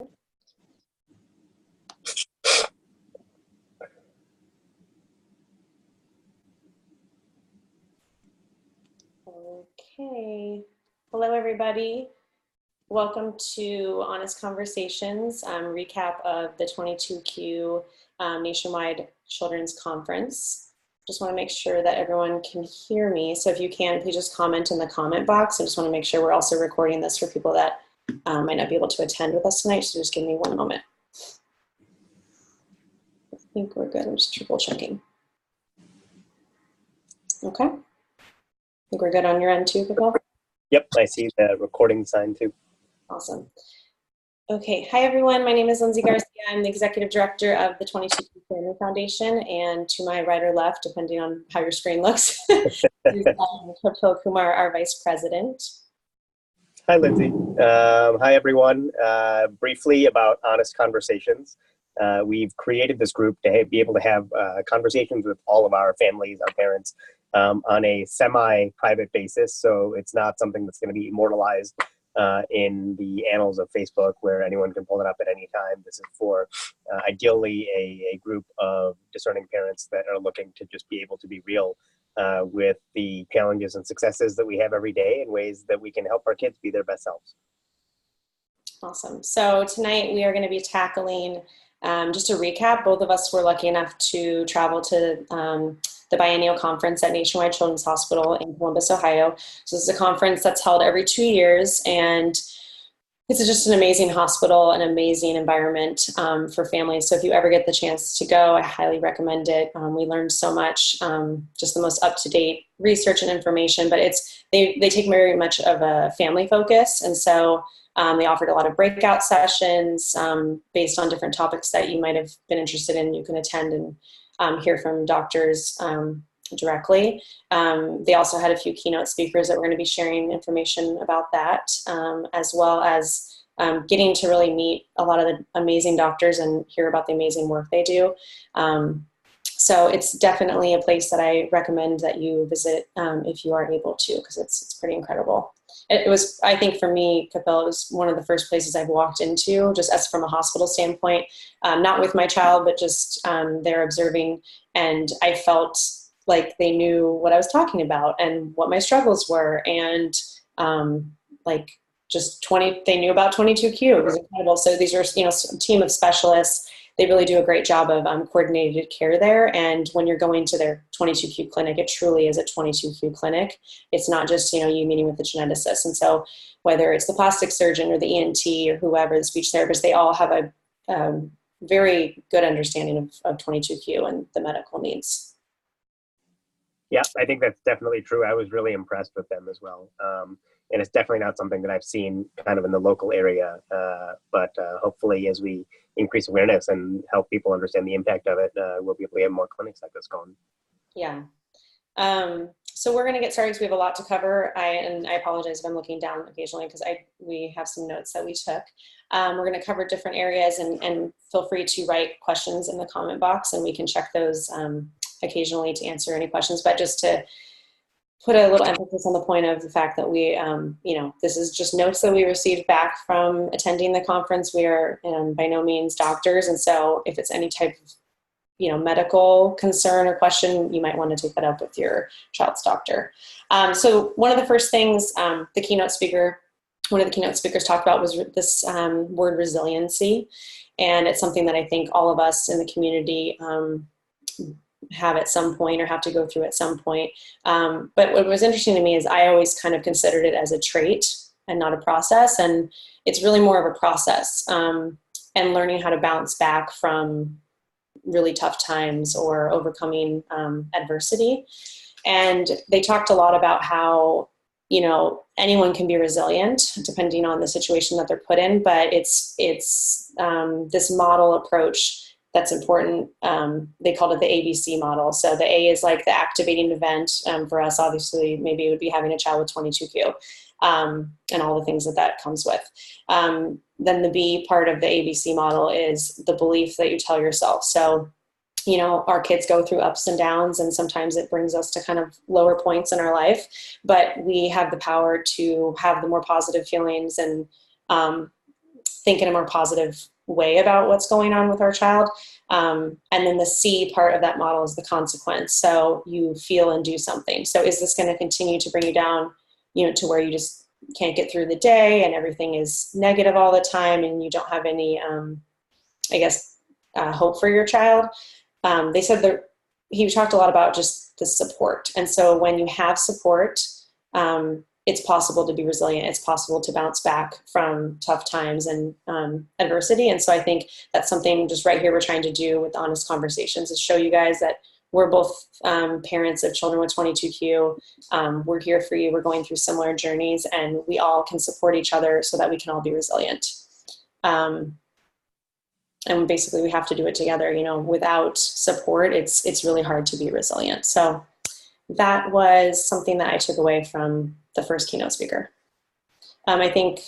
Okay. Hello, everybody. Welcome to Honest Conversations, recap of the 22Q Nationwide Children's Conference. Just want to make sure that everyone can hear me. So if you can, please just comment in the comment box. I just want to make sure we're also recording this for people that might not be able to attend with us tonight. So just give me one moment. I think we're good. I'm just triple checking. Okay. I think we're good on your end too, Kapil? Yep, I see the recording sign too. Awesome. Okay, hi everyone. My name is Lindsay Garcia. I'm the Executive Director of the 22Q Family Foundation, and to my right or left, depending on how your screen looks, is Kapil Kumar, our Vice President. Hi, Lindsay. Hi, everyone. Briefly about Honest Conversations. We've created this group to be able to have conversations with all of our families, our parents, on a semi-private basis. So it's not something that's going to be immortalized in the annals of Facebook where anyone can pull it up at any time. This is for ideally a group of discerning parents that are looking to just be able to be real with the challenges and successes that we have every day in ways that we can help our kids be their best selves. Awesome. So tonight we are going to be tackling, just to recap, both of us were lucky enough to travel to the biennial conference at Nationwide Children's Hospital in Columbus, Ohio. So this is a conference that's held every 2 years, and it's just an amazing hospital, an amazing environment for families. So if you ever get the chance to go, I highly recommend it. We learned so much, just the most up-to-date research and information, but they take very much of a family focus. And so they offered a lot of breakout sessions based on different topics that you might have been interested in. You can attend and hear from doctors directly. They also had a few keynote speakers that were going to be sharing information about that, as well as getting to really meet a lot of the amazing doctors and hear about the amazing work they do. So it's definitely a place that I recommend that you visit if you are able to, because it's pretty incredible. It was, I think for me, Kapil, it was one of the first places I've walked into, just as from a hospital standpoint, not with my child, but just there observing. And I felt like they knew what I was talking about and what my struggles were. And they knew about 22Q. It was incredible. So these are, a team of specialists. They really do a great job of coordinated care there. And when you're going to their 22Q clinic, it truly is a 22Q clinic. It's not just, you meeting with the geneticist. And so whether it's the plastic surgeon or the ENT or whoever, the speech therapist, they all have a very good understanding of 22Q and the medical needs. Yeah, I think that's definitely true. I was really impressed with them as well. And it's definitely not something that I've seen kind of in the local area. But hopefully as we increase awareness and help people understand the impact of it, we'll be able to have more clinics like this going. Yeah. So we're going to get started because we have a lot to cover. I apologize if I'm looking down occasionally because we have some notes that we took. We're going to cover different areas and feel free to write questions in the comment box and we can check those occasionally to answer any questions. But just to put a little emphasis on the point of the fact that we, this is just notes that we received back from attending the conference. We are by no means doctors. And so if it's any type of, medical concern or question, you might want to take that up with your child's doctor. So one of the first things one of the keynote speakers talked about was this word resiliency. And it's something that I think all of us in the community have at some point or have to go through at some point. But what was interesting to me is I always kind of considered it as a trait and not a process. And it's really more of a process and learning how to bounce back from really tough times or overcoming adversity. And they talked a lot about how, anyone can be resilient depending on the situation that they're put in, but it's this model approach that's important. They called it the ABC model. So the A is like the activating event. For us, obviously, maybe it would be having a child with 22Q and all the things that comes with. Then the B part of the ABC model is the belief that you tell yourself. So, our kids go through ups and downs, and sometimes it brings us to kind of lower points in our life, but we have the power to have the more positive feelings and think in a more positive way about what's going on with our child. And then the C part of that model is the consequence. So you feel and do something. So is this going to continue to bring you down, to where you just can't get through the day and everything is negative all the time and you don't have any, hope for your child? They said that he talked a lot about just the support. And so when you have support, it's possible to be resilient. It's possible to bounce back from tough times and adversity. And so I think that's something just right here we're trying to do with Honest Conversations, is show you guys that we're both parents of children with 22q. We're here for you. We're going through similar journeys, and we all can support each other so that we can all be resilient. And basically we have to do it together. Without support, it's really hard to be resilient. So that was something that I took away from the first keynote speaker. I think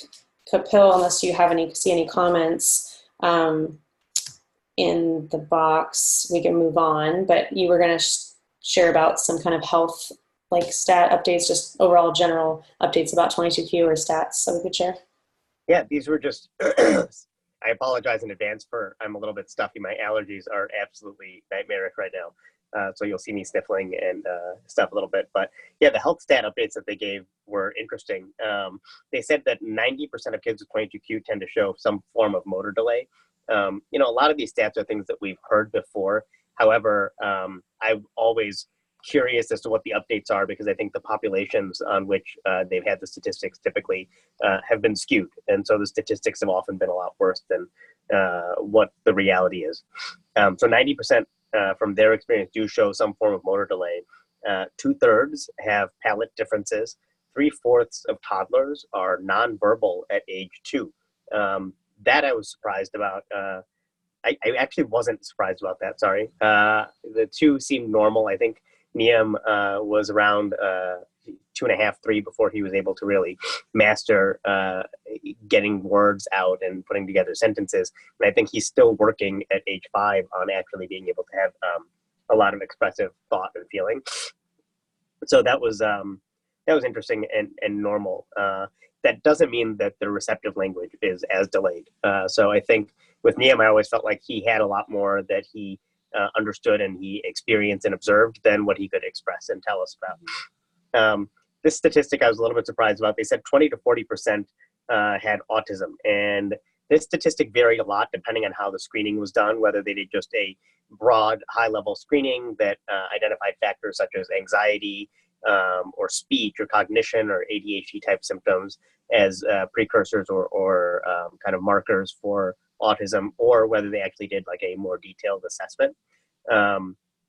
Kapil, unless you have see any comments in the box, we can move on, but you were going to share about some kind of health, like stat updates, just overall general updates about 22q or stats, so we could share. Yeah, these were just, I apologize in advance I'm a little bit stuffy. My allergies are absolutely nightmarish right now. So you'll see me sniffling and stuff a little bit. But yeah, the health stat updates that they gave were interesting. They said that 90% of kids with 22q tend to show some form of motor delay. A lot of these stats are things that we've heard before. However, I'm always curious as to what the updates are, because I think the populations on which they've had the statistics typically have been skewed. And so the statistics have often been a lot worse than what the reality is. So 90% from their experience do show some form of motor delay. 2/3 have palate differences. 3/4 of toddlers are nonverbal at age 2. That I was surprised about. I actually wasn't surprised about that, sorry. The 2 seemed normal. I think Niam was around 2.5, 3 before he was able to really master getting words out and putting together sentences. And I think he's still working at age 5 on actually being able to have a lot of expressive thought and feeling. So that was interesting and normal. That doesn't mean that the receptive language is as delayed. So I think with Niam, I always felt like he had a lot more that he understood and he experienced and observed than what he could express and tell us about. This statistic I was a little bit surprised about. They said 20 to 40% had autism. And this statistic varied a lot depending on how the screening was done, whether they did just a broad, high-level screening that identified factors such as anxiety, or speech or cognition or ADHD type symptoms as precursors or kind of markers for autism, or whether they actually did like a more detailed assessment.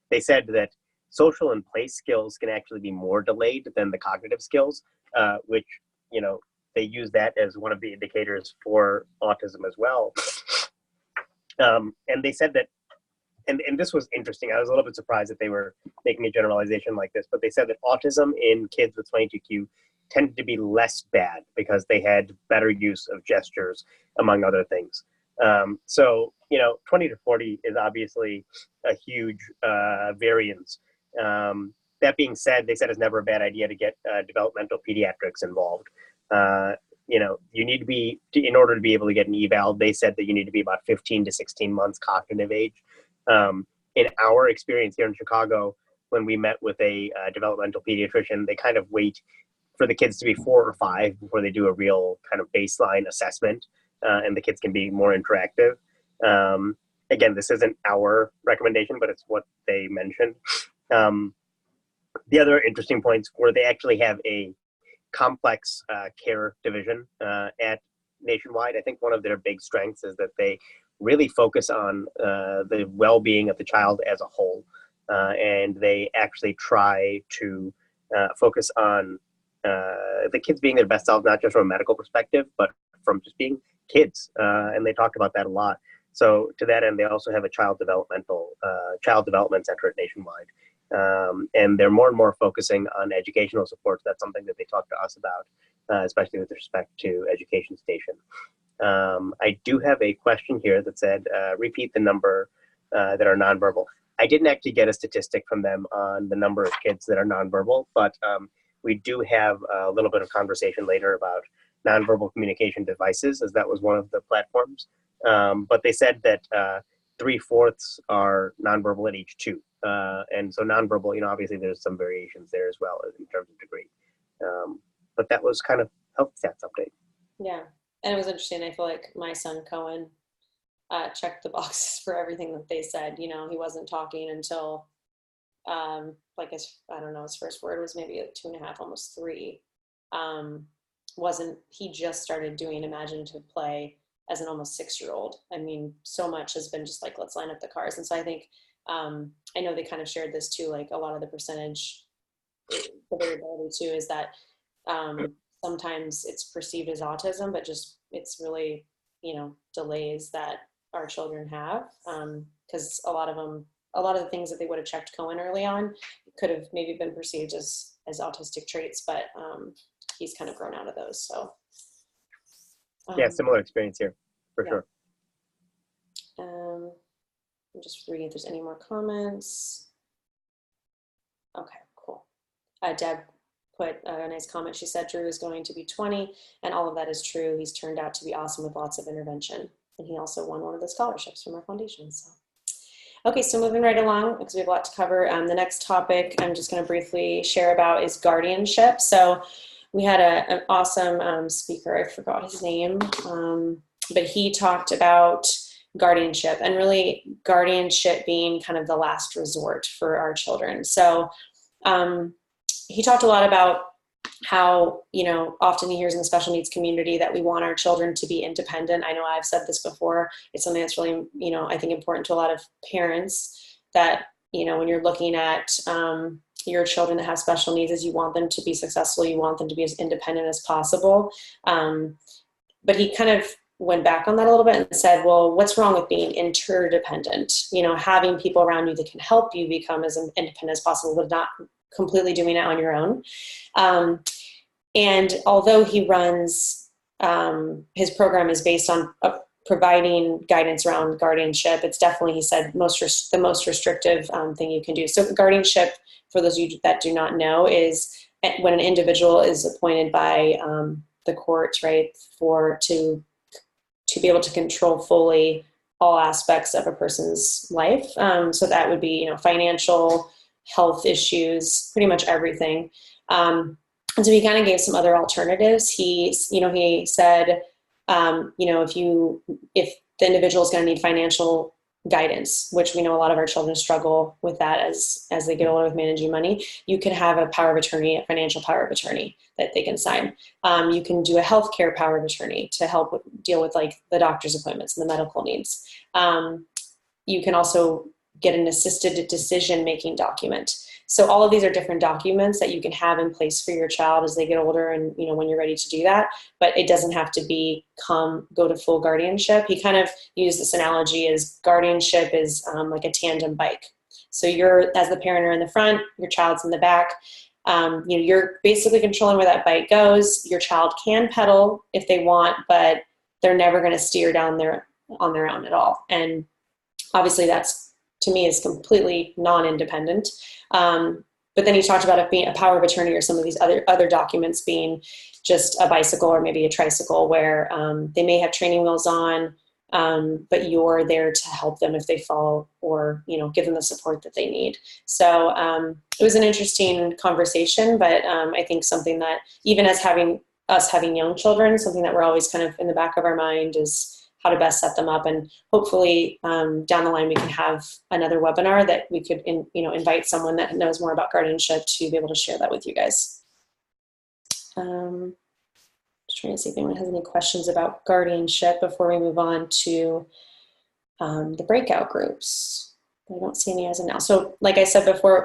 They said that social and play skills can actually be more delayed than the cognitive skills, which, they use that as one of the indicators for autism as well. And they said that, and this was interesting. I was a little bit surprised that they were making a generalization like this, but they said that autism in kids with 22q tended to be less bad because they had better use of gestures, among other things. So, 20 to 40 is obviously a huge variance. That being said, they said it's never a bad idea to get developmental pediatrics involved. You need to be, in order to be able to get an eval, they said that you need to be about 15 to 16 months cognitive age. In our experience here in Chicago, when we met with a developmental pediatrician, they kind of wait for the kids to be 4 or 5 before they do a real kind of baseline assessment, and the kids can be more interactive. Again, this isn't our recommendation, but it's what they mentioned. The other interesting points were they actually have a complex care division at Nationwide. I think one of their big strengths is that they really focus on the well-being of the child as a whole, and they actually try to focus on the kids being their best selves, not just from a medical perspective, but from just being kids, and they talked about that a lot. So to that end, they also have a child development center at Nationwide, and they're more and more focusing on educational supports. That's something that they talked to us about, especially with respect to Education Station. I do have a question here that said, repeat the number that are nonverbal. I didn't actually get a statistic from them on the number of kids that are nonverbal, but we do have a little bit of conversation later about nonverbal communication devices, as that was one of the platforms. But they said that 3/4 are nonverbal at age 2. And so nonverbal, you know, obviously there's some variations there as well in terms of degree. But that was kind of health stats update. Yeah. And it was interesting. I feel like my son Cohen checked the boxes for everything that they said. You know, he wasn't talking until like I don't know, his first word was maybe at 2.5, almost 3. He just started doing imaginative play as an almost 6-year-old. I mean, so much has been just like, let's line up the cars. And so I think, I know they kind of shared this too, like a lot of the percentage, the variability too, is that sometimes it's perceived as autism, but just it's really, you know, delays that our children have, because a lot of the things that they would have checked Cohen early on could have maybe been perceived as autistic traits, but he's kind of grown out of those. So yeah, similar experience here for sure. I'm just reading if there's any more comments. Okay, cool. Deb put a nice comment. She said Drew is going to be 20, and all of that is true. He's turned out to be awesome with lots of intervention, and he also won one of the scholarships from our foundation. So, okay, so moving right along because we have a lot to cover. The next topic I'm just going to briefly share about is guardianship. So we had an awesome speaker. I forgot his name, but he talked about guardianship, and really guardianship being kind of the last resort for our children. So he talked a lot about how, you know, often he hears in the special needs community that we want our children to be independent. I know I've said this before. It's something that's really, you know, I think important to a lot of parents, that, you know, when you're looking at your children that have special needs, is you want them to be successful. You want them to be as independent as possible. But he kind of went back on that a little bit and said, well, what's wrong with being interdependent? You know, having people around you that can help you become as independent as possible, but not completely doing it on your own. And although he runs, his program is based on providing guidance around guardianship, it's definitely, he said, the most restrictive thing you can do. So guardianship, for those of you that do not know, is when an individual is appointed by the court, right, to be able to control fully all aspects of a person's life. So that would be, you know, financial, health issues, pretty much everything. And so he kind of gave some other alternatives. He said, you know, if the individual is going to need financial guidance, which we know a lot of our children struggle with that as they get older with managing money, you can have a power of attorney, a financial power of attorney that they can sign. You can do a healthcare power of attorney to help deal with like the doctor's appointments and the medical needs. You can also get an assisted decision-making document. So all of these are different documents that you can have in place for your child as they get older, and, you know, when you're ready to do that, but it doesn't have to go to full guardianship. He kind of used this analogy as guardianship is like a tandem bike. So you're, as the parent, are in the front, your child's in the back. You know, you're basically controlling where that bike goes. Your child can pedal if they want, but they're never going to steer down there on their own at all. And obviously that's, to me, is completely non-independent. But then he talked about it being a power of attorney, or some of these other documents being just a bicycle or maybe a tricycle, where they may have training wheels on, but you're there to help them if they fall, or, you know, give them the support that they need. So it was an interesting conversation, but I think something that, even as having young children, something that we're always kind of in the back of our mind is how to best set them up. And hopefully down the line, we can have another webinar that we could invite someone that knows more about guardianship to be able to share that with you guys. Just trying to see if anyone has any questions about guardianship before we move on to the breakout groups. I don't see any as of now. So like I said before,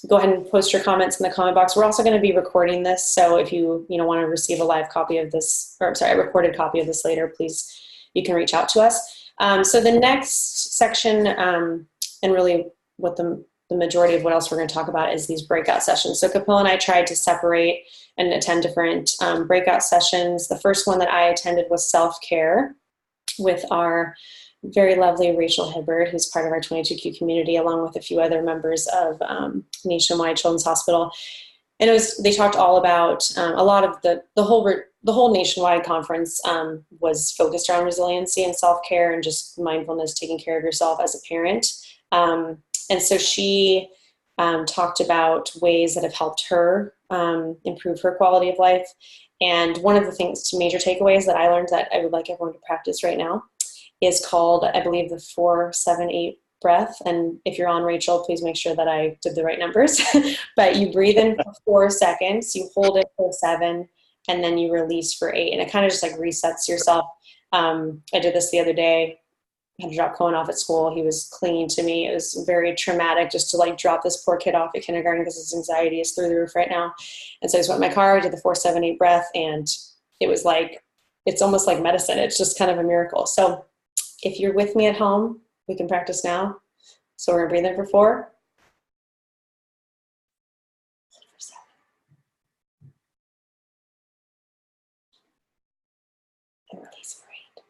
go ahead and post your comments in the comment box. We're also going to be recording this. So if you want to receive a live copy of this, or sorry, a recorded copy of this later, please, you can reach out to us. So the next section, and really what the majority of what else we're going to talk about, is these breakout sessions. So Kapil and I tried to separate and attend different breakout sessions. The first one that I attended was self-care with our very lovely Rachel Hibbard, who's part of our 22Q community, along with a few other members of Nationwide Children's Hospital. And they talked all about a lot of the whole the whole nationwide conference was focused around resiliency and self-care and just mindfulness, taking care of yourself as a parent. And so she talked about ways that have helped her improve her quality of life. And one of the major takeaways that I learned that I would like everyone to practice right now is called, I believe, the 4-7-8 breath. And if you're on, Rachel, please make sure that I did the right numbers. But you breathe in for 4 seconds, you hold it for 7, and then you release for 8. And it kind of just like resets yourself. I did this the other day. I had to drop Cohen off at school. He was clinging to me. It was very traumatic just to like drop this poor kid off at kindergarten because his anxiety is through the roof right now. And so I just went in my car, I did the 4-7-8 breath, and it was like, it's almost like medicine. It's just kind of a miracle. So if you're with me at home, we can practice now. So we're gonna breathe in for 4. For 7. And release for 8.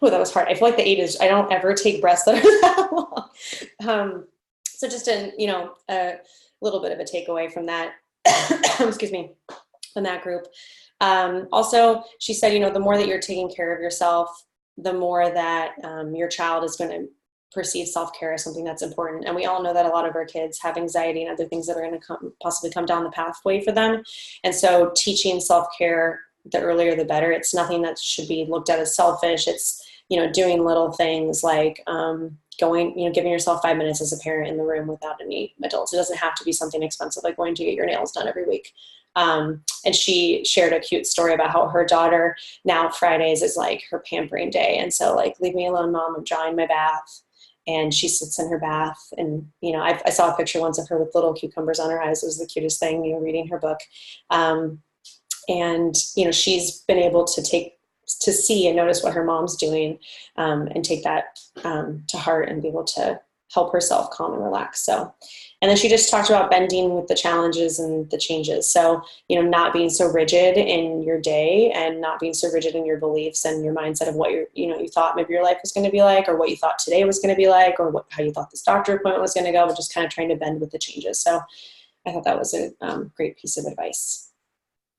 Oh, that was hard. I feel like the 8 is, I don't ever take breaths that are that long. So just a little bit of a takeaway from that, excuse me, from that group. Also, she said, the more that you're taking care of yourself, the more that your child is going to perceive self-care as something that's important. And we all know that a lot of our kids have anxiety and other things that are going to possibly come down the pathway for them. And so teaching self-care, the earlier the better. It's nothing that should be looked at as selfish. It's, doing little things like giving yourself 5 minutes as a parent in the room without any adults. It doesn't have to be something expensive like going to get your nails done every week. And she shared a cute story about how her daughter now Fridays is like her pampering day. And so like, leave me alone, Mom, I'm drawing my bath. And she sits in her bath. And, I saw a picture once of her with little cucumbers on her eyes. It was the cutest thing, reading her book. And, she's been able to see and notice what her mom's doing, and take that to heart and be able to help herself calm and relax. So, and then she just talked about bending with the challenges and the changes. So, not being so rigid in your day and not being so rigid in your beliefs and your mindset of what you thought maybe your life was going to be like, or what you thought today was going to be like, or how you thought this doctor appointment was going to go, but just kind of trying to bend with the changes. So I thought that was a great piece of advice.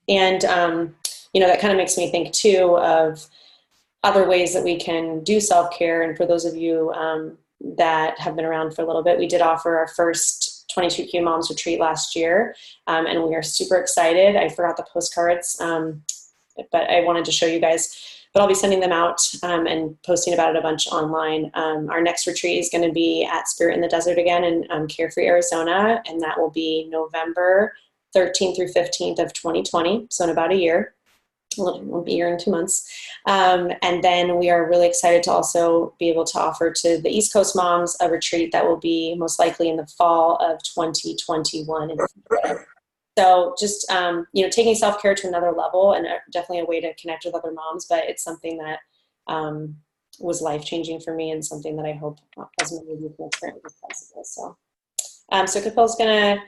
And, that kind of makes me think too of other ways that we can do self-care. And for those of you that have been around for a little bit, we did offer our first 22Q Moms Retreat last year, and we are super excited. I forgot the postcards, but I wanted to show you guys. But I'll be sending them out and posting about it a bunch online. Our next retreat is going to be at Spirit in the Desert again in Carefree, Arizona, and that will be November 13th through 15th of 2020, so in about a year. Won't be a year and 2 months. And then we are really excited to also be able to offer to the East Coast moms a retreat that will be most likely in the fall of 2021. So just, taking self-care to another level, and definitely a way to connect with other moms, but it's something that was life-changing for me and something that I hope as many of you can experience as possible. So Kapil's going to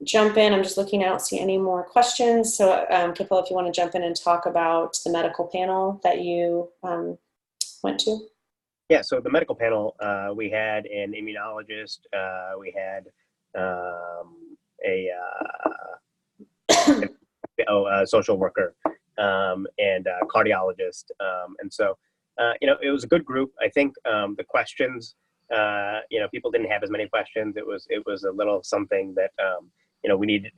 jump in. I'm just looking, I don't see any more questions. So Kapil, if you want to jump in and talk about the medical panel that you went to. Yeah, so the medical panel, we had an immunologist, we had a social worker, and a cardiologist. And so, it was a good group. I think the questions, people didn't have as many questions. It was a little something that,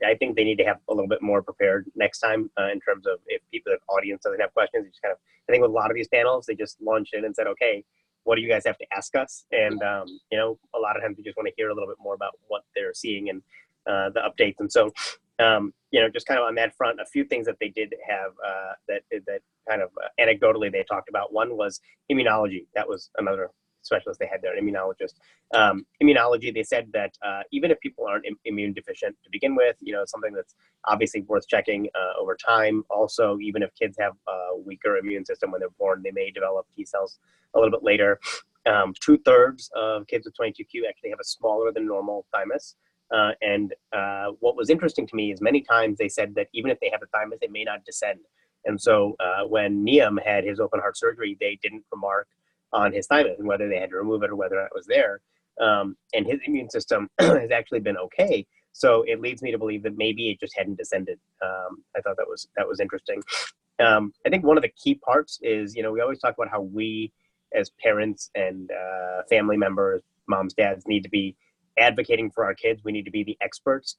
I think they need to have a little bit more prepared next time in terms of if the audience doesn't have questions. You just kind of, I think with a lot of these panels, they just launched in and said, okay, what do you guys have to ask us? And, a lot of times you just want to hear a little bit more about what they're seeing and the updates. And so, just kind of on that front, a few things that they did have that kind of anecdotally they talked about. One was immunology. That was another specialist they had there, an immunologist. Immunology, they said that even if people aren't immune deficient to begin with, something that's obviously worth checking over time. Also, even if kids have a weaker immune system when they're born, they may develop T cells a little bit later. 2/3 of kids with 22q actually have a smaller than normal thymus. And what was interesting to me is many times they said that even if they have a thymus, it may not descend. And so when Niam had his open heart surgery, they didn't remark on his thymus and whether they had to remove it or whether it was there. and his immune system has actually been okay. So it leads me to believe that maybe it just hadn't descended. I thought that was interesting. I think one of the key parts is, we always talk about how we as parents and family members, moms, dads, need to be advocating for our kids. We need to be the experts.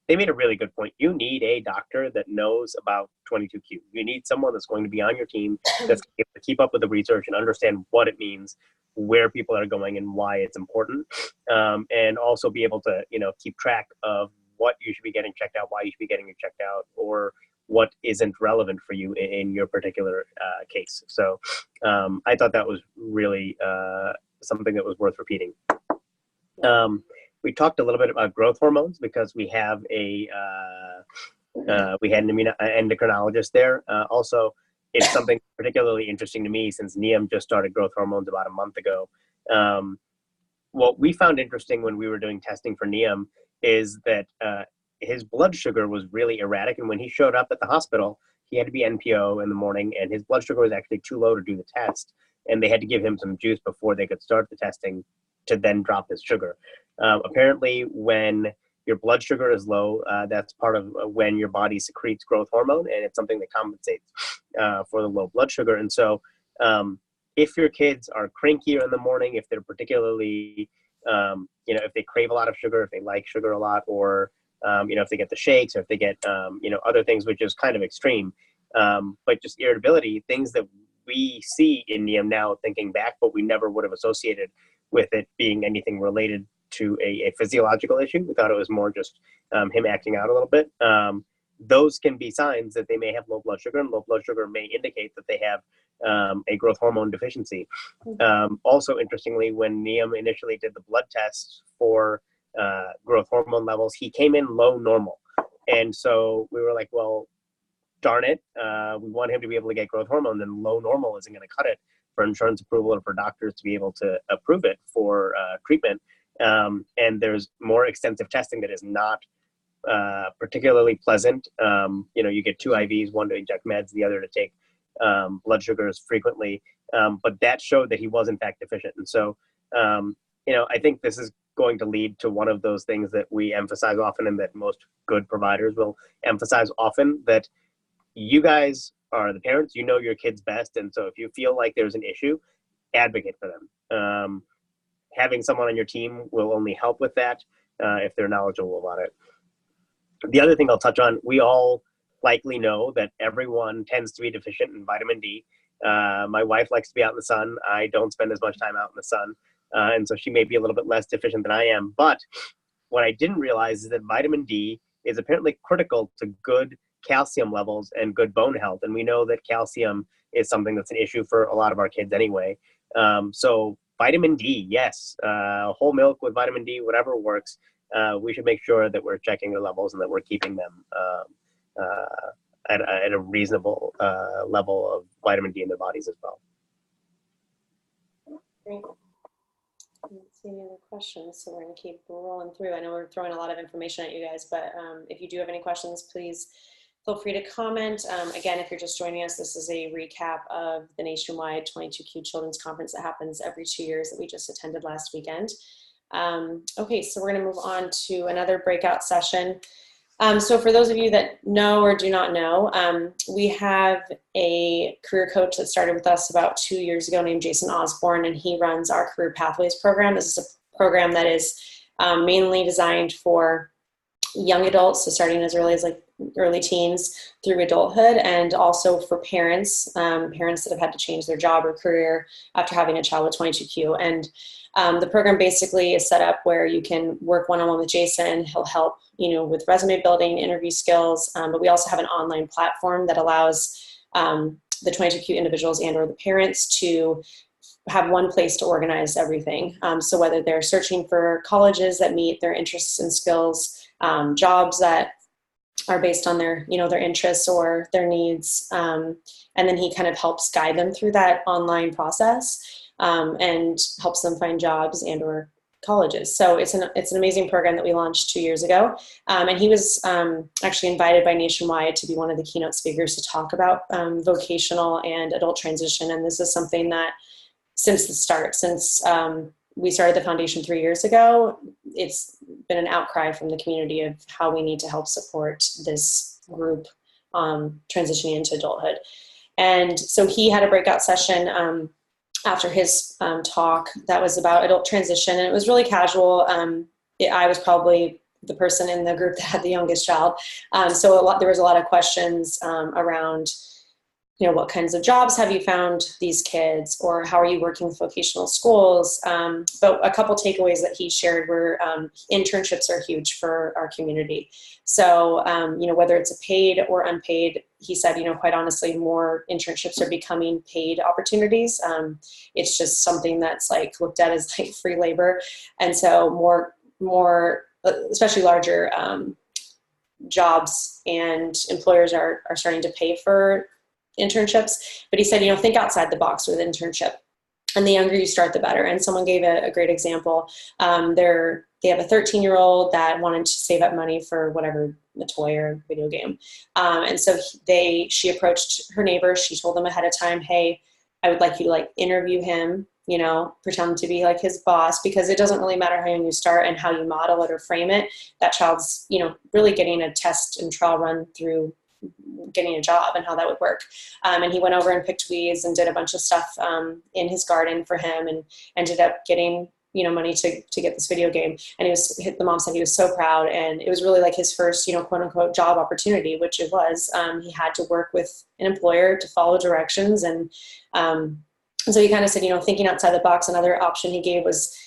They made a really good point. You need a doctor that knows about 22q. You need someone that's going to be on your team, that's able to keep up with the research and understand what it means, where people are going and why it's important, and also be able to, keep track of what you should be getting checked out, why you should be getting it checked out, or what isn't relevant for you in your particular case. So I thought that was really something that was worth repeating. We talked a little bit about growth hormones because we have we had an endocrinologist there. Also, it's something particularly interesting to me since Niam just started growth hormones about a month ago. What we found interesting when we were doing testing for Niam is that his blood sugar was really erratic. And when he showed up at the hospital, he had to be NPO in the morning, and his blood sugar was actually too low to do the test. And they had to give him some juice before they could start the testing to then drop his sugar. Apparently, when your blood sugar is low, that's part of when your body secretes growth hormone, and it's something that compensates for the low blood sugar. And so if your kids are crankier in the morning, if they're particularly, if they crave a lot of sugar, if they like sugar a lot, or, if they get the shakes, or if they get, other things, which is kind of extreme, but just irritability, things that we see in Niam now thinking back, but we never would have associated with it being anything related to a physiological issue. We thought it was more just him acting out a little bit. Those can be signs that they may have low blood sugar, and low blood sugar may indicate that they have a growth hormone deficiency. Also, interestingly, when Niam initially did the blood tests for growth hormone levels, he came in low normal. And so we were like, well, darn it, we want him to be able to get growth hormone, then low normal isn't going to cut it for insurance approval or for doctors to be able to approve it for treatment. And there's more extensive testing that is not particularly pleasant. You get 2 IVs, one to inject meds, the other to take blood sugars frequently. But that showed that he was in fact deficient. And so, I think this is going to lead to one of those things that we emphasize often, and that most good providers will emphasize often, that you guys are the parents, you know your kids best. And so if you feel like there's an issue, advocate for them. Having someone on your team will only help with that if they're knowledgeable about it. The other thing I'll touch on, we all likely know that everyone tends to be deficient in vitamin D. My wife likes to be out in the sun. I don't spend as much time out in the sun. And so she may be a little bit less deficient than I am. But what I didn't realize is that vitamin D is apparently critical to good calcium levels and good bone health. And we know that calcium is something that's an issue for a lot of our kids anyway. So vitamin D, yes, whole milk with vitamin D, whatever works. We should make sure that we're checking the levels and that we're keeping them at a reasonable level of vitamin D in their bodies as well. Great. I don't see any other questions, so we're going to keep rolling through. I know we're throwing a lot of information at you guys, but if you do have any questions, please feel free to comment. Again, if you're just joining us, this is a recap of the nationwide 22q Children's Conference that happens every 2 years that we just attended last weekend. Okay, so we're going to move on to another breakout session. So for those of you that know or do not know, we have a career coach that started with us about 2 years ago named Jason Osborne, and he runs our Career Pathways program. This is a program that is mainly designed for young adults, so starting as early as like early teens through adulthood, and also for parents, parents that have had to change their job or career after having a child with 22q. And the program basically is set up where you can work one-on-one with Jason. He'll help, with resume building, interview skills, but we also have an online platform that allows the 22q individuals and or the parents to have one place to organize everything. So whether they're searching for colleges that meet their interests and skills, jobs that are based on their, their interests or their needs. And then he kind of helps guide them through that online process and helps them find jobs and or colleges. So it's an amazing program that we launched 2 years ago. And he was actually invited by Nationwide to be one of the keynote speakers to talk about vocational and adult transition. And this is something that since the start, since we started the foundation 3 years ago, it's been an outcry from the community of how we need to help support this group transitioning into adulthood. And so he had a breakout session after his talk that was about adult transition, and it was really casual. I was probably the person in the group that had the youngest child. So there was a lot of questions around, what kinds of jobs have you found these kids, or how are you working with vocational schools? But a couple takeaways that he shared were internships are huge for our community. So, whether it's a paid or unpaid, he said, quite honestly, more internships are becoming paid opportunities. It's just something that's like looked at as like free labor. And so more, especially larger jobs and employers are starting to pay for internships. But he said, think outside the box with internship. And the younger you start, the better. And someone gave a great example. They have a 13-year-old that wanted to save up money for whatever, a toy or video game. And so she approached her neighbor. She told them ahead of time, hey, I would like you to like interview him, pretend to be like his boss, because it doesn't really matter how young you start and how you model it or frame it. That child's, really getting a test and trial run through getting a job and how that would work. And he went over and picked weeds and did a bunch of stuff in his garden for him, and ended up getting, money to get this video game. And the mom said he was so proud. And it was really like his first, quote unquote job opportunity, which it was. He had to work with an employer to follow directions. And so he kind of said, thinking outside the box. Another option he gave was,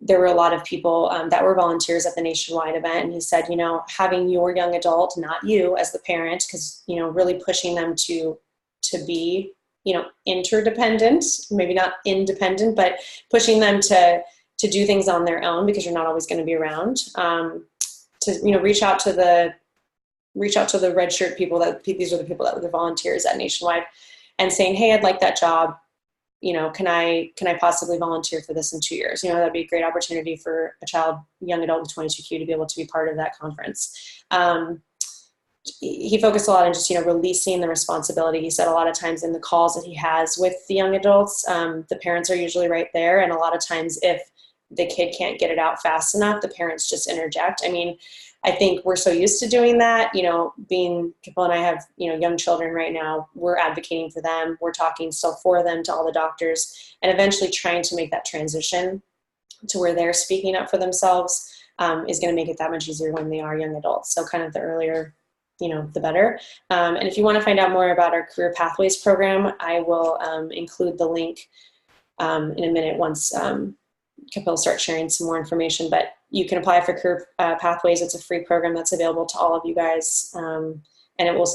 there were a lot of people that were volunteers at the nationwide event. And he said, having your young adult, not you as the parent, because, really pushing them to be, interdependent, maybe not independent, but pushing them to do things on their own, because you're not always going to be around, to, reach out to the red shirt people. These are the people that were the volunteers at nationwide, and saying, hey, I'd like that job. Can I possibly volunteer for this in 2 years? That'd be a great opportunity for a young adult with 22Q to be able to be part of that conference. He focused a lot on just, releasing the responsibility. He said a lot of times in the calls that he has with the young adults, the parents are usually right there. And a lot of times if the kid can't get it out fast enough, the parents just interject. I mean, I think we're so used to doing that, being Kipple and I have, young children right now, we're advocating for them. We're talking still for them to all the doctors, and eventually trying to make that transition to where they're speaking up for themselves is going to make it that much easier when they are young adults. So kind of the earlier, the better. And if you want to find out more about our Career Pathways program, I will include the link in a minute once Kapil starts sharing some more information. But you can apply for Career Pathways. It's a free program that's available to all of you guys. And it will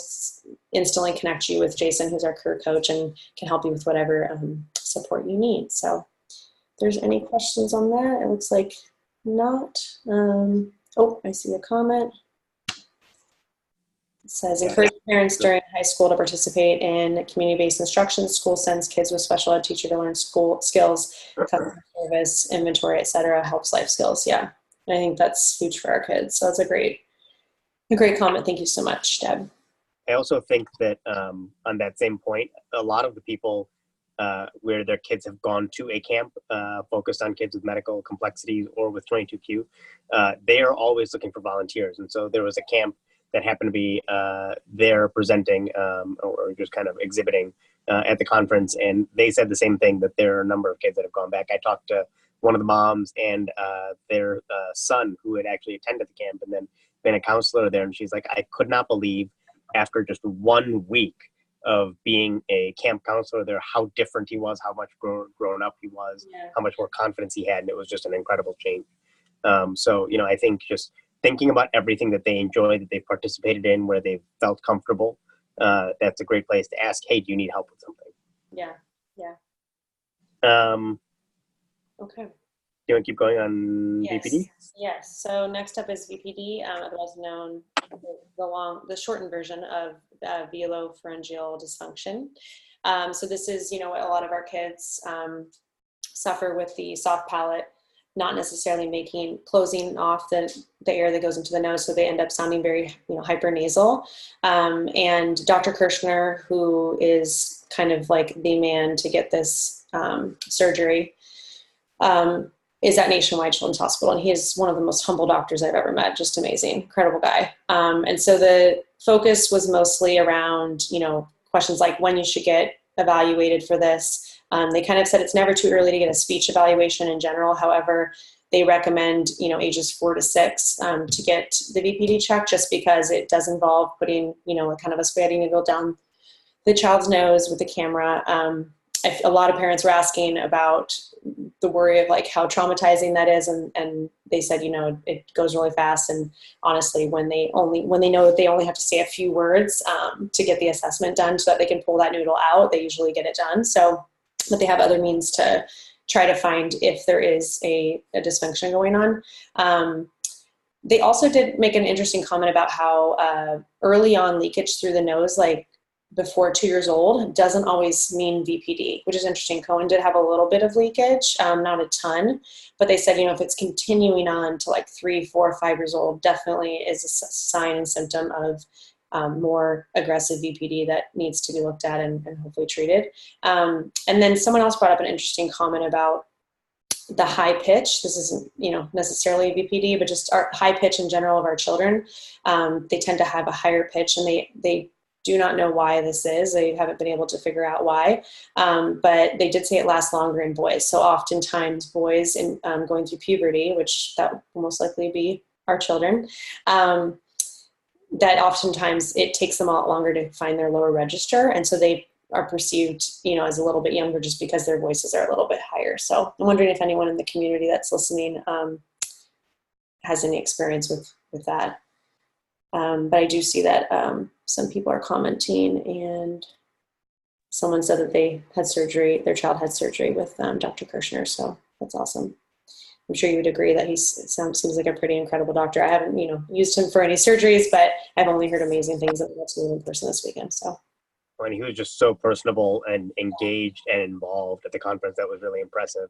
instantly connect you with Jason, who's our career coach, and can help you with whatever support you need. So if there's any questions on that, it looks like not. Oh, I see a comment. It says, encourage parents during high school to participate in community-based instruction. School sends kids with special ed teacher to learn school skills, customer service, inventory, etc. Helps life skills. Yeah, and I think that's huge for our kids. So it's a great comment. Thank you so much, Deb. I also think that on that same point, a lot of the people where their kids have gone to a camp focused on kids with medical complexities or with 22Q, they are always looking for volunteers. And so there was a camp that happened to be there presenting or just kind of exhibiting at the conference. And they said the same thing, that there are a number of kids that have gone back. I talked to one of the moms and their son who had actually attended the camp and then been a counselor there. And she's like, I could not believe after just 1 week of being a camp counselor there, how different he was, how much grown up he was, how much more confidence he had. And it was just an incredible change. So, I think just thinking about everything that they enjoy, that they've participated in, where they've felt comfortable, that's a great place to ask, hey, do you need help with something? Yeah. Okay. Do you want to keep going on VPD? Yes. So next up is VPD, otherwise known the shortened version of velopharyngeal dysfunction. So this is, what a lot of our kids suffer with the soft palate, not necessarily closing off the air that goes into the nose, so they end up sounding very, hypernasal. And Dr. Kirshner, who is kind of like the man to get this surgery, is at Nationwide Children's Hospital, and he is one of the most humble doctors I've ever met. Just amazing, incredible guy. And so the focus was mostly around, questions like when you should get evaluated for this. They kind of said it's never too early to get a speech evaluation in general. However, they recommend, ages 4 to 6 to get the VPD check, just because it does involve putting, a kind of a spaghetti needle down the child's nose with the camera. A lot of parents were asking about the worry of like how traumatizing that is, and they said, it goes really fast. And honestly, when they know that they only have to say a few words to get the assessment done, so that they can pull that noodle out, they usually get it done. So, but they have other means to try to find if there is a dysfunction going on. They also did make an interesting comment about how early on leakage through the nose, like before 2 years old, doesn't always mean VPD, which is interesting. Cohen did have a little bit of leakage, not a ton, but they said, if it's continuing on to like 3, 4, 5 years old, definitely is a sign and symptom of more aggressive VPD that needs to be looked at and hopefully treated. And then someone else brought up an interesting comment about the high pitch. This isn't, necessarily VPD, but just our high pitch in general of our children. They tend to have a higher pitch, and they do not know why this is. They haven't been able to figure out why, but they did say it lasts longer in boys. So oftentimes boys in going through puberty, which that will most likely be our children, that oftentimes it takes them a lot longer to find their lower register. And so they are perceived, as a little bit younger just because their voices are a little bit higher. So I'm wondering if anyone in the community that's listening has any experience with that. But I do see that some people are commenting, and someone said that their child had surgery with Dr. Kirshner. So that's awesome. I'm sure you would agree that he seems like a pretty incredible doctor. I haven't, used him for any surgeries, but I've only heard amazing things about him in person this weekend. So. And he was just so personable and engaged and involved at the conference. That was really impressive.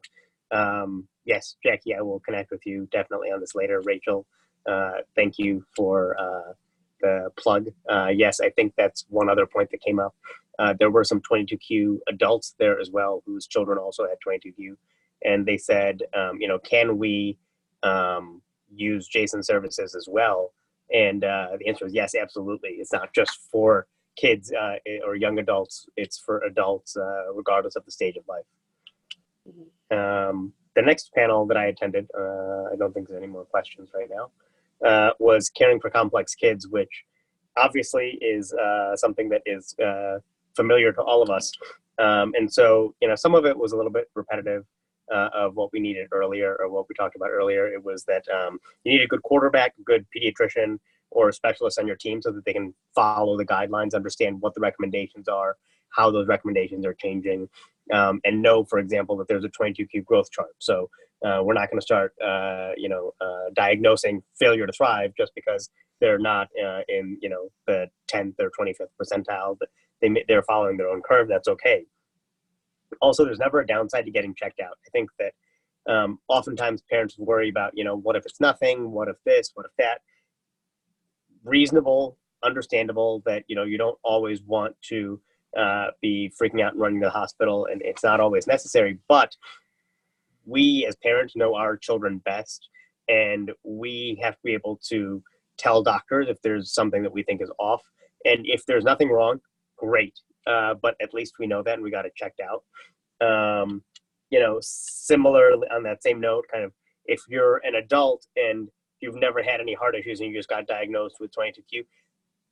Yes, Jackie, I will connect with you definitely on this later. Rachel, thank you for the plug. Yes, I think that's one other point that came up. There were some 22Q adults there as well whose children also had 22Q. And they said, can we use Jason's services as well? And the answer is yes, absolutely. It's not just for kids or young adults. It's for adults, regardless of the stage of life. The next panel that I attended, I don't think there's any more questions right now, was caring for complex kids, which obviously is something that is familiar to all of us. And so, some of it was a little bit repetitive of what we needed earlier, or what we talked about earlier. It was that you need a good quarterback, a good pediatrician, or a specialist on your team so that they can follow the guidelines, understand what the recommendations are, how those recommendations are changing, and know, for example, that there's a 22Q growth chart. So we're not going to start, diagnosing failure to thrive just because they're not in, the 10th or 25th percentile, but they're following their own curve. That's okay. Also, there's never a downside to getting checked out. I think that oftentimes parents worry about, what if it's nothing? What if this? What if that? Reasonable, understandable that, you don't always want to be freaking out and running to the hospital, and it's not always necessary. But we as parents know our children best, and we have to be able to tell doctors if there's something that we think is off. And if there's nothing wrong, great. But at least we know that, and we got it checked out. Similarly on that same note, kind of, if you're an adult and you've never had any heart issues and you just got diagnosed with 22Q,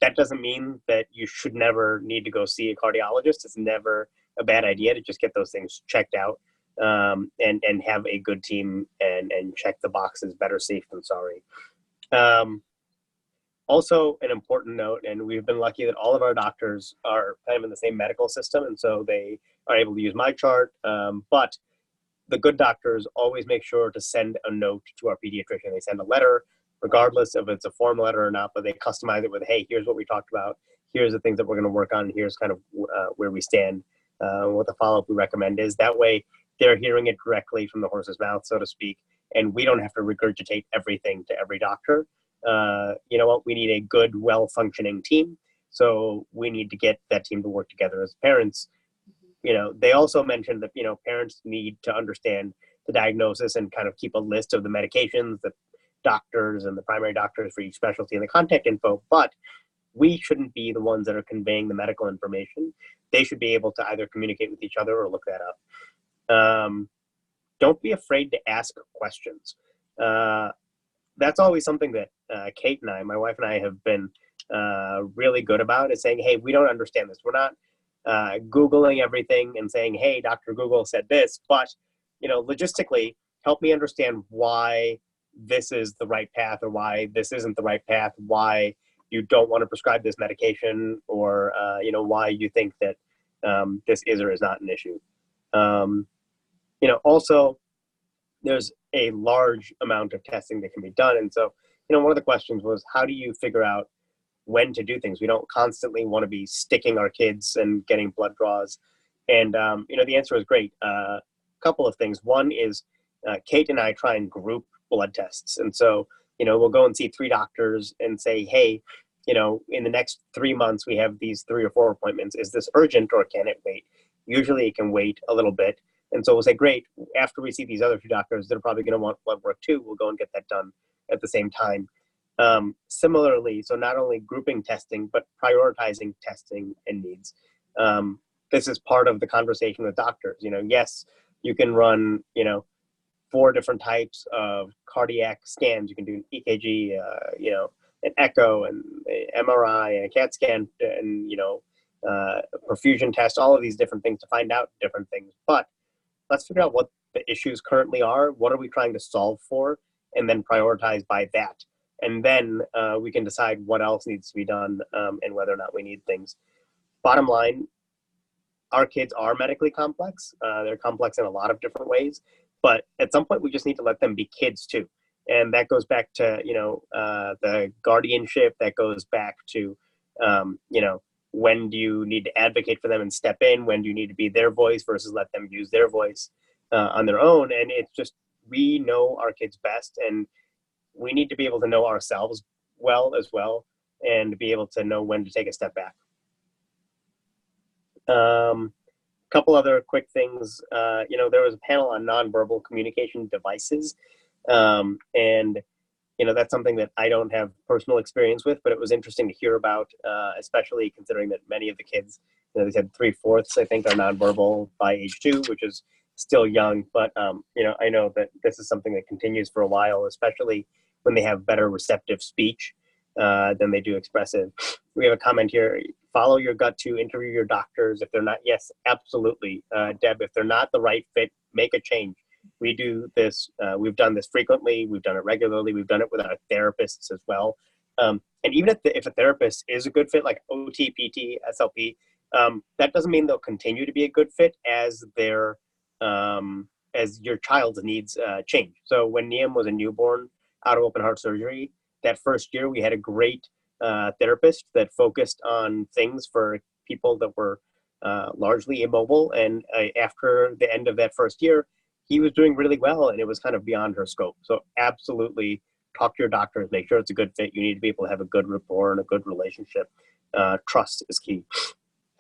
that doesn't mean that you should never need to go see a cardiologist. It's never a bad idea to just get those things checked out, and have a good team and check the boxes. Better safe than sorry. Also, an important note, and we've been lucky that all of our doctors are kind of in the same medical system, and so they are able to use my chart. But the good doctors always make sure to send a note to our pediatrician. They send a letter, regardless if it's a form letter or not, but they customize it with, hey, here's what we talked about. Here's the things that we're going to work on. Here's kind of where we stand, what the follow-up we recommend is. That way, they're hearing it directly from the horse's mouth, so to speak, and we don't have to regurgitate everything to every doctor. You know what? We need a good, well-functioning team, so we need to get that team to work together as parents. They also mentioned that, parents need to understand the diagnosis and kind of keep a list of the medications, the doctors and the primary doctors for each specialty and the contact info, but we shouldn't be the ones that are conveying the medical information. They should be able to either communicate with each other or look that up. Don't be afraid to ask questions. That's always something that Kate and I, my wife and I, have been really good about, is saying, hey, we don't understand this. We're not Googling everything and saying, hey, Dr. Google said this, but, logistically, help me understand why this is the right path or why this isn't the right path, why you don't want to prescribe this medication, or, why you think that this is or is not an issue. Also, there's a large amount of testing that can be done. And so, one of the questions was, how do you figure out when to do things? We don't constantly want to be sticking our kids and getting blood draws. And, the answer is great. A couple of things. One is Kate and I try and group blood tests. And so, we'll go and see 3 doctors and say, hey, in the next 3 months, we have these 3 or 4 appointments. Is this urgent or can it wait? Usually it can wait a little bit. And so we'll say, great, after we see these other 2 doctors, they're probably going to want blood work too. We'll go and get that done at the same time. Similarly, so not only grouping testing, but prioritizing testing and needs. This is part of the conversation with doctors. Yes, you can run, 4 different types of cardiac scans. You can do an EKG, an echo and MRI and a CAT scan and, a perfusion test, all of these different things to find out different things. But let's figure out what the issues currently are. What are we trying to solve for? And then prioritize by that. And then we can decide what else needs to be done and whether or not we need things. Bottom line, our kids are medically complex. They're complex in a lot of different ways. But at some point, we just need to let them be kids too. And that goes back to, the guardianship. That goes back to, when do you need to advocate for them and step in? When do you need to be their voice versus let them use their voice on their own? And it's just, we know our kids best, and we need to be able to know ourselves well as well, and be able to know when to take a step back. Couple other quick things. There was a panel on nonverbal communication devices. And that's something that I don't have personal experience with, but it was interesting to hear about, especially considering that many of the kids, they said 3/4, I think, are nonverbal by age 2, which is still young. But, I know that this is something that continues for a while, especially when they have better receptive speech than they do expressive. We have a comment here: follow your gut to interview your doctors. If they're not, yes, absolutely. Deb, if they're not the right fit, make a change. We do this. We've done this frequently. We've done it regularly. We've done it with our therapists as well. And even if a therapist is a good fit, like OT, PT, SLP, that doesn't mean they'll continue to be a good fit as their as your child's needs change. So when Niam was a newborn out of open heart surgery, that first year we had a great therapist that focused on things for people that were largely immobile. And after the end of that first year, he was doing really well, and it was kind of beyond her scope. So absolutely talk to your doctors, make sure it's a good fit. You need to be able to have a good rapport and a good relationship. Trust is key.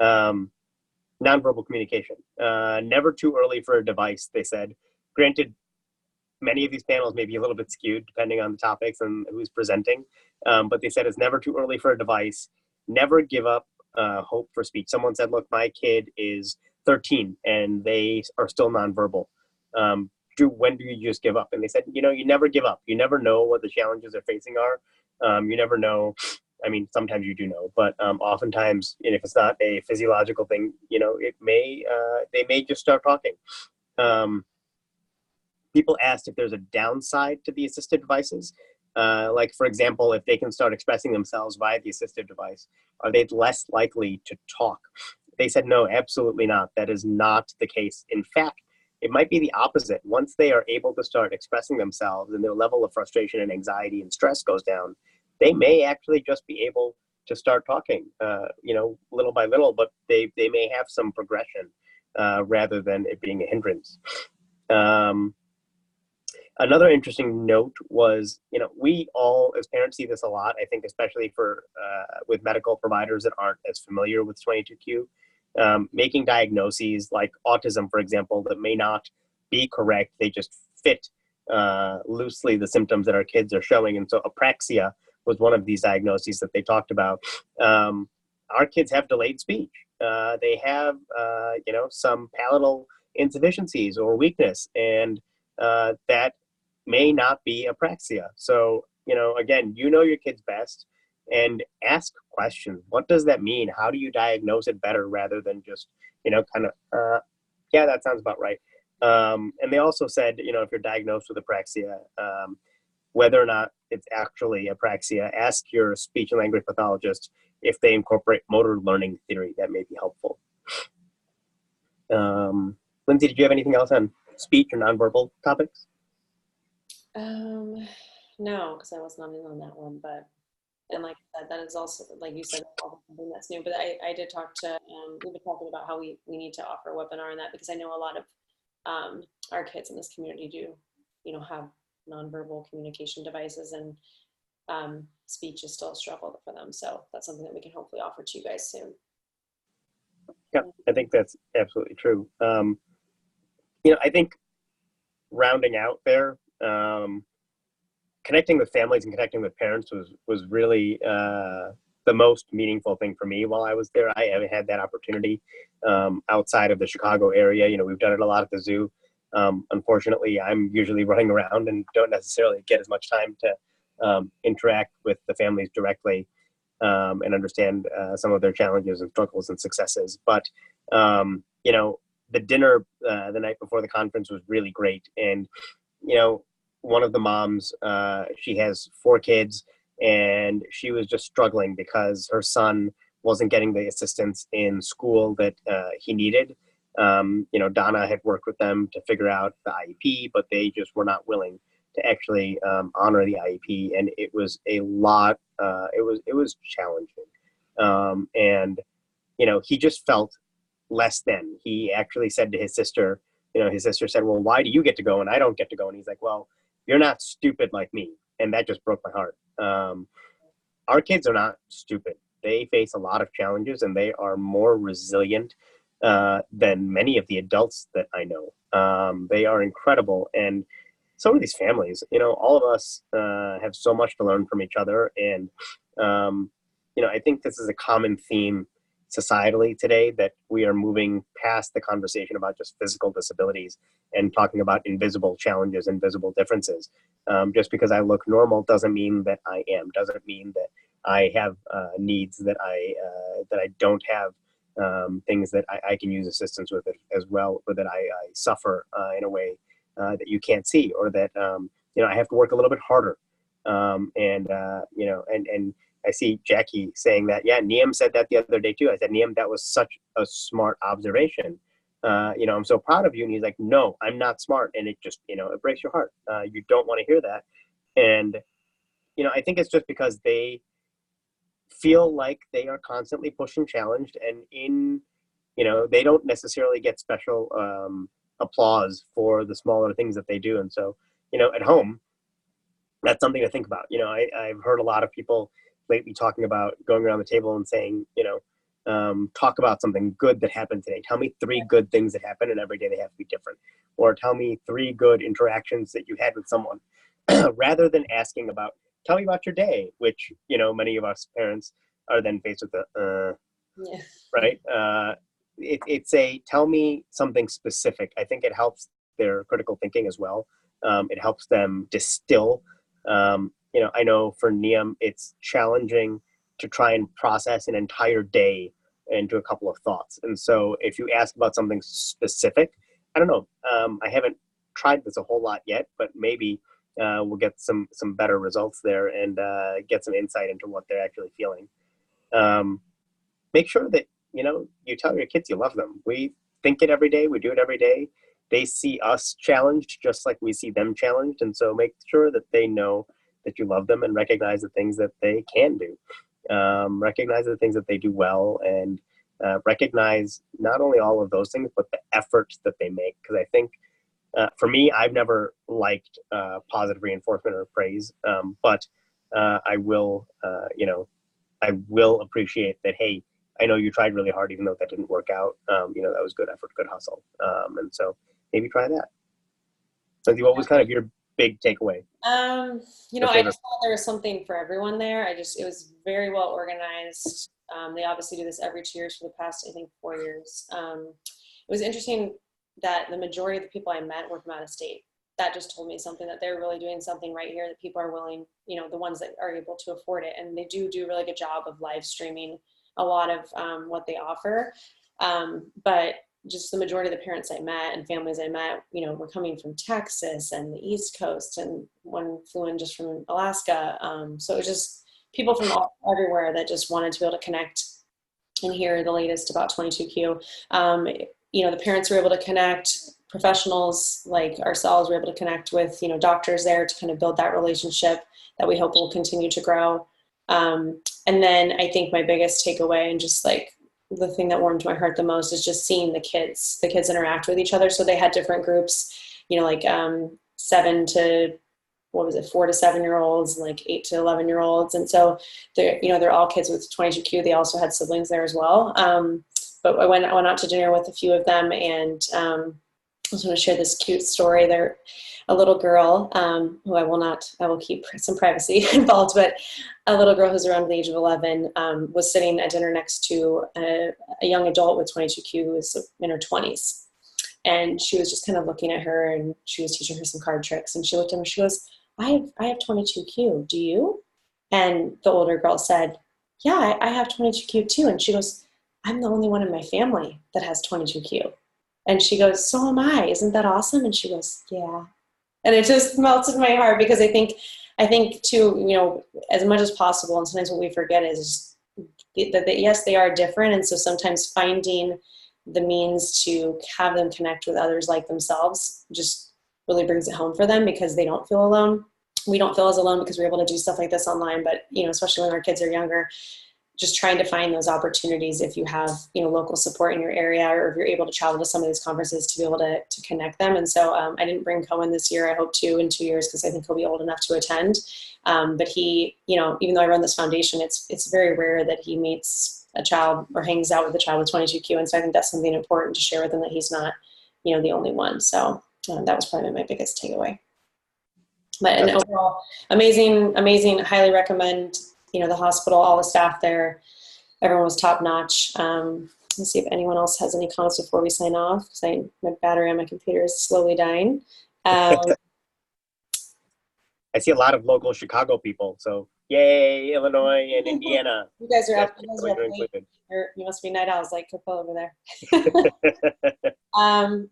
Nonverbal communication. Never too early for a device, they said. Granted, many of these panels may be a little bit skewed depending on the topics and who's presenting, but they said it's never too early for a device. Never give up hope for speech. Someone said, look, my kid is 13 and they are still nonverbal. When do you just give up? And they said, you never give up. You never know what the challenges they're facing are. You never know. I mean, sometimes you do know, but oftentimes, if it's not a physiological thing, they may just start talking. People asked if there's a downside to the assistive devices. Like, for example, if they can start expressing themselves via the assistive device, are they less likely to talk? They said, no, absolutely not. That is not the case. In fact, it might be the opposite. Once they are able to start expressing themselves and their level of frustration and anxiety and stress goes down, they may actually just be able to start talking, little by little, but they may have some progression rather than it being a hindrance. Another interesting note was, we all as parents see this a lot, I think, especially with medical providers that aren't as familiar with 22q, making diagnoses like autism, for example, that may not be correct. They just fit loosely the symptoms that our kids are showing. And so apraxia was one of these diagnoses that they talked about. Our kids have delayed speech. They have, some palatal insufficiencies or weakness, and that may not be apraxia. So, again, your kids best, and ask questions. What does that mean? How do you diagnose it better rather than just, yeah, that sounds about right. And they also said, if you're diagnosed with apraxia, whether or not it's actually apraxia, ask your speech and language pathologist if they incorporate motor learning theory. That may be helpful. Lindsay, did you have anything else on speech or nonverbal topics? No, because I was not in on that one, but, and like I said, that is also, like you said, something that's new, but I did talk to, we've been talking about how we need to offer a webinar on that, because I know a lot of our kids in this community do, have nonverbal communication devices, and speech is still a struggle for them. So that's something that we can hopefully offer to you guys soon. Yeah, I think that's absolutely true. I think rounding out there, connecting with families and connecting with parents was really the most meaningful thing for me while I was there. I haven't had that opportunity outside of the Chicago area. We've done it a lot at the zoo. Unfortunately, I'm usually running around and don't necessarily get as much time to interact with the families directly and understand some of their challenges and struggles and successes. But, the dinner the night before the conference was really great. And, one of the moms, she has 4 kids, and she was just struggling because her son wasn't getting the assistance in school that he needed. Donna had worked with them to figure out the IEP, but they just were not willing to actually honor the IEP, and it was a lot. It was challenging, and he just felt less than. He actually said to his sister, his sister said, "Well, why do you get to go and I don't get to go?" And he's like, "Well, you're not stupid like me," and that just broke my heart. Our kids are not stupid. They face a lot of challenges, and they are more resilient than many of the adults that I know. They are incredible, and so are these families. All of us have so much to learn from each other, and I think this is a common theme societally today, that we are moving past the conversation about just physical disabilities and talking about invisible challenges, invisible differences. Just because I look normal doesn't mean that I am. Doesn't mean that I have needs that I don't have. Things that I can use assistance with it as well, or that I suffer in a way that you can't see, or that I have to work a little bit harder. And I see Jackie saying that. Yeah, Niam said that the other day too. I said, Niam, that was such a smart observation. I'm so proud of you. And he's like, no, I'm not smart. And it just, it breaks your heart. You don't want to hear that. And I think it's just because they feel like they are constantly pushed and challenged, and they don't necessarily get special applause for the smaller things that they do. And so, at home, that's something to think about. I've heard a lot of people lately talking about going around the table and saying, talk about something good that happened today. Tell me 3 good things that happened, and every day they have to be different. Or tell me 3 good interactions that you had with someone, rather than asking about, tell me about your day, which, many of us parents are then faced with the, Yeah. right? It's a, tell me something specific. I think it helps their critical thinking as well. It helps them distill. I know for Niam, it's challenging to try and process an entire day into a couple of thoughts. And so if you ask about something specific, I don't know, I haven't tried this a whole lot yet, but maybe we'll get some better results there, and get some insight into what they're actually feeling. Make sure that, you tell your kids you love them. We think it every day. We do it every day. They see us challenged just like we see them challenged. And so make sure that they know that you love them, and recognize the things that they can do. Recognize the things that they do well, and recognize not only all of those things, but the efforts that they make. Because I think for me, I've never liked positive reinforcement or praise, but I will, I will appreciate that. Hey, I know you tried really hard, even though that didn't work out. That was good effort, good hustle. And so maybe try that. Lindsay, what was kind of your big takeaway? I just thought there was something for everyone there. It was very well organized. They obviously do this every 2 years for the past, I think, 4 years. It was interesting that the majority of the people I met were from out of state. That just told me something, that they're really doing something right here, that people are willing, the ones that are able to afford it. And they do a really good job of live streaming a lot of what they offer. But just the majority of the parents I met and families I met, were coming from Texas and the East Coast, and one flew in just from Alaska. So it was just people from everywhere that just wanted to be able to connect and hear the latest about 22Q. The parents were able to connect, professionals like ourselves were able to connect with, doctors there to kind of build that relationship that we hope will continue to grow. And then I think my biggest takeaway, and just like the thing that warmed my heart the most, is just seeing the kids interact with each other. So they had different groups, like 4 to 7 year olds, like 8 to 11 year olds. And so they're all kids with 22Q. They also had siblings there as well. But I went out to dinner with a few of them, and I was going to share this cute story. They're a little girl who I will keep some privacy involved, but a little girl who's around the age of 11 was sitting at dinner next to a young adult with 22Q who was in her 20s. And she was just kind of looking at her, and she was teaching her some card tricks. And she looked at her, she goes, I have 22Q. Do you? And the older girl said, yeah, I have 22Q too. And she goes, I'm the only one in my family that has 22Q. And she goes, so am I. Isn't that awesome? And she goes, yeah. And it just melted my heart, because I think too, as much as possible, and sometimes what we forget is that yes, they are different. And so sometimes finding the means to have them connect with others like themselves just really brings it home for them, because they don't feel alone. We don't feel as alone because we're able to do stuff like this online, but, especially when our kids are younger, just trying to find those opportunities if you have, local support in your area, or if you're able to travel to some of these conferences to be able to connect them. And so I didn't bring Cohen this year. I hope to in 2 years, because I think he'll be old enough to attend. But he, even though I run this foundation, it's very rare that he meets a child or hangs out with a child with 22Q. And so I think that's something important to share with him, that he's not, the only one. So that was probably my biggest takeaway. But an overall amazing, highly recommend, the hospital, all the staff there, everyone was top notch. Let's see if anyone else has any comments before we sign off, because my battery on my computer is slowly dying. I see a lot of local Chicago people, so yay, Illinois and Indiana. You guys are up. You must be night owls like Capel over there.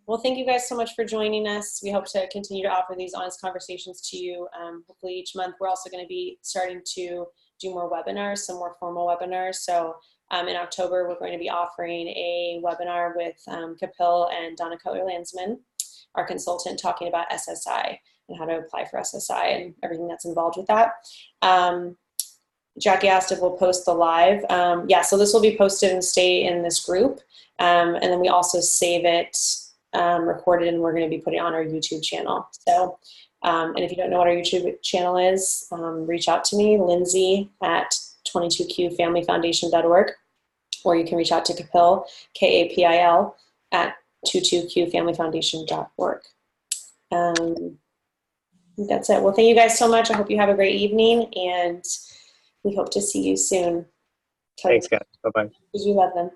Well, thank you guys so much for joining us. We hope to continue to offer these honest conversations to you, hopefully each month. We're also going to be starting to do more webinars, some more formal webinars. So in October, we're going to be offering a webinar with Capel and Donna Keller-Landsman, our consultant, talking about SSI and how to apply for SSI and everything that's involved with that. Jackie asked if we'll post the live. Yeah, so this will be posted and stay in this group. And then we also save it recorded, and we're going to be putting it on our YouTube channel. So, and if you don't know what our YouTube channel is, reach out to me, Lindsay at 22qfamilyfoundation.org, or you can reach out to Kapil, Kapil, at 22qfamilyfoundation.org. That's it. Well, thank you guys so much. I hope you have a great evening, and we hope to see you soon. Thanks, guys. Bye-bye. Because we love them.